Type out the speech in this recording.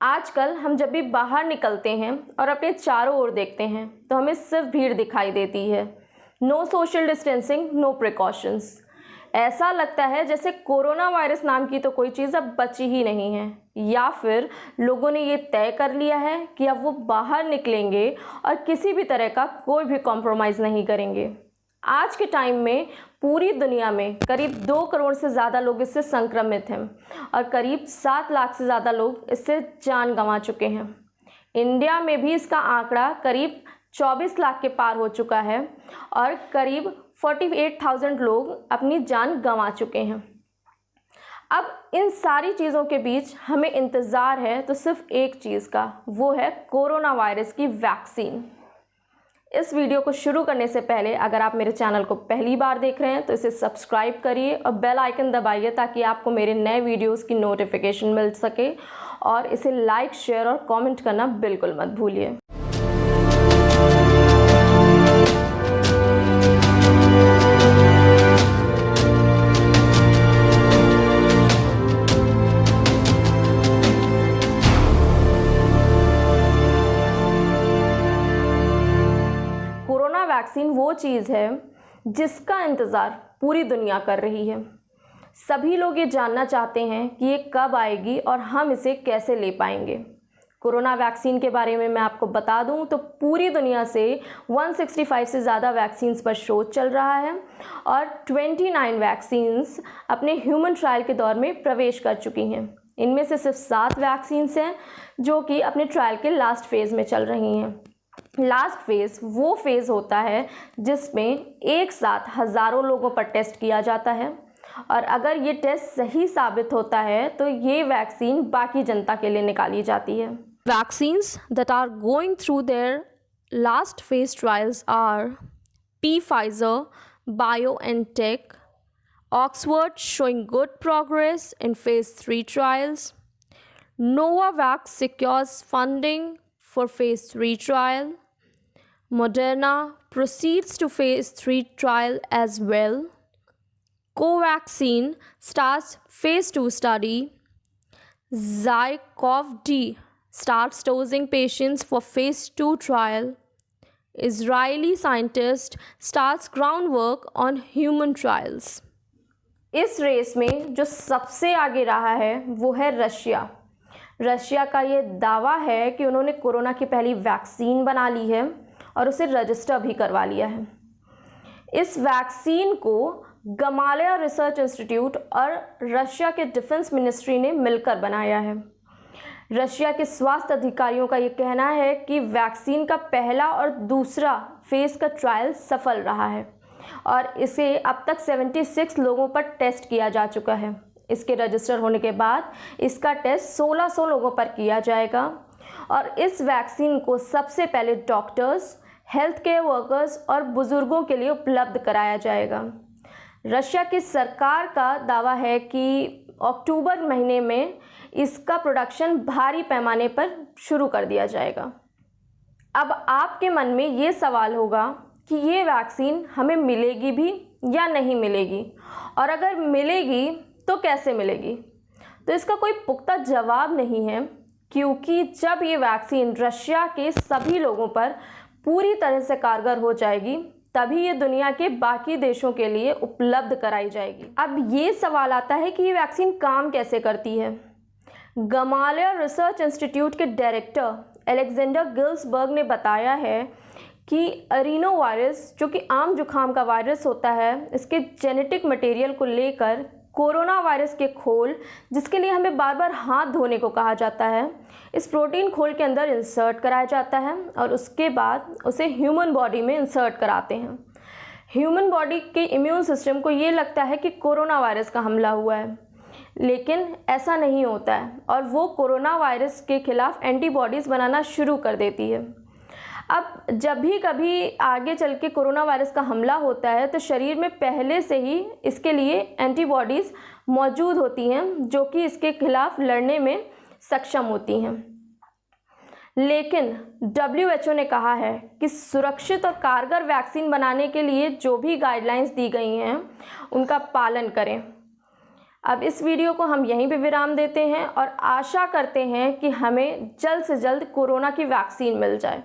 आजकल हम जब भी बाहर निकलते हैं और अपने चारों ओर देखते हैं तो हमें सिर्फ भीड़ दिखाई देती है। No social distancing, no precautions. ऐसा लगता है जैसे कोरोना वायरस नाम की तो कोई चीज़ अब बची ही नहीं है, या फिर लोगों ने ये तय कर लिया है कि अब वो बाहर निकलेंगे और किसी भी तरह का कोई भी कॉम्प्रोमाइज़ नहीं करेंगे। आज के टाइम में पूरी दुनिया में करीब 2 करोड़ से ज़्यादा लोग इससे संक्रमित हैं और करीब 7 लाख से ज़्यादा लोग इससे जान गंवा चुके हैं। इंडिया में भी इसका आंकड़ा करीब 24 लाख के पार हो चुका है और करीब 48,000 लोग अपनी जान गंवा चुके हैं। अब इन सारी चीज़ों के बीच हमें इंतज़ार है तो सिर्फ एक चीज़ का, वो है कोरोना वायरस की वैक्सीन। इस वीडियो को शुरू करने से पहले अगर आप मेरे चैनल को पहली बार देख रहे हैं तो इसे सब्सक्राइब करिए और बेल आइकन दबाइए ताकि आपको मेरे नए वीडियोस की नोटिफिकेशन मिल सके, और इसे लाइक, शेयर और कमेंट करना बिल्कुल मत भूलिए। कोरोना वैक्सीन वो चीज़ है जिसका इंतज़ार पूरी दुनिया कर रही है। सभी लोग ये जानना चाहते हैं कि ये कब आएगी और हम इसे कैसे ले पाएंगे। कोरोना वैक्सीन के बारे में मैं आपको बता दूं तो पूरी दुनिया से 165 से ज़्यादा वैक्सीन्स पर शोध चल रहा है और 29 वैक्सीन्स अपने ह्यूमन ट्रायल के दौर में प्रवेश कर चुकी हैं। इनमें से सिर्फ 7 वैक्सीन्स हैं जो कि अपने ट्रायल के लास्ट फेज़ में चल रही हैं। लास्ट फेज़ वो फेज़ होता है जिसमें एक साथ हज़ारों लोगों पर टेस्ट किया जाता है, और अगर ये टेस्ट सही साबित होता है तो ये वैक्सीन बाकी जनता के लिए निकाली जाती है। Vaccines that are going through their last phase trials are Pfizer, BioNTech, Oxford showing good progress in phase 3 trials, Novavax secures funding for phase 3 trial, Moderna proceeds to phase 3 trial as well, Covaxin starts phase 2 study, ZyCoV-D starts dosing patients for phase 2 trial, Israeli scientist starts groundwork on human trials. इस race में जो सबसे आगे रहा है वो है Russia. Russia का ये दावा है कि उन्होंने कोरोना की पहली वैक्सीन बना ली है और उसे रजिस्टर भी करवा लिया है। इस वैक्सीन को गमालिया रिसर्च इंस्टीट्यूट और रशिया के डिफेंस मिनिस्ट्री ने मिलकर बनाया है। रशिया के स्वास्थ्य अधिकारियों का ये कहना है कि वैक्सीन का पहला और दूसरा फेज़ का ट्रायल सफल रहा है और इसे अब तक 76 लोगों पर टेस्ट किया जा चुका है। इसके रजिस्टर होने के बाद इसका टेस्ट 1600 लोगों पर किया जाएगा और इस वैक्सीन को सबसे पहले डॉक्टर्स, हेल्थ केयर वर्कर्स और बुज़ुर्गों के लिए उपलब्ध कराया जाएगा। रशिया की सरकार का दावा है कि अक्टूबर महीने में इसका प्रोडक्शन भारी पैमाने पर शुरू कर दिया जाएगा। अब आपके मन में ये सवाल होगा कि ये वैक्सीन हमें मिलेगी भी या नहीं मिलेगी, और अगर मिलेगी तो कैसे मिलेगी। तो इसका कोई पुख्ता जवाब नहीं है, क्योंकि जब ये वैक्सीन रशिया के सभी लोगों पर पूरी तरह से कारगर हो जाएगी तभी ये दुनिया के बाकी देशों के लिए उपलब्ध कराई जाएगी। अब ये सवाल आता है कि ये वैक्सीन काम कैसे करती है। गमालिया रिसर्च इंस्टीट्यूट के डायरेक्टर अलेक्जेंडर गिल्सबर्ग ने बताया है कि एरिनो वायरस, जो कि आम जुखाम का वायरस होता है, इसके जेनेटिक मटेरियल को लेकर कोरोना वायरस के खोल, जिसके लिए हमें बार बार हाथ धोने को कहा जाता है, इस प्रोटीन खोल के अंदर इंसर्ट कराया जाता है और उसके बाद उसे ह्यूमन बॉडी में इंसर्ट कराते हैं। ह्यूमन बॉडी के इम्यून सिस्टम को ये लगता है कि कोरोना वायरस का हमला हुआ है, लेकिन ऐसा नहीं होता है और वो कोरोना वायरस के खिलाफ एंटीबॉडीज़ बनाना शुरू कर देती है। अब जब भी कभी आगे चल के कोरोना वायरस का हमला होता है तो शरीर में पहले से ही इसके लिए एंटीबॉडीज़ मौजूद होती हैं जो कि इसके खिलाफ लड़ने में सक्षम होती हैं। लेकिन WHO ने कहा है कि सुरक्षित और कारगर वैक्सीन बनाने के लिए जो भी गाइडलाइंस दी गई हैं उनका पालन करें। अब इस वीडियो को हम यहीं पे विराम देते हैं और आशा करते हैं कि हमें जल्द से जल्द कोरोना की वैक्सीन मिल जाए।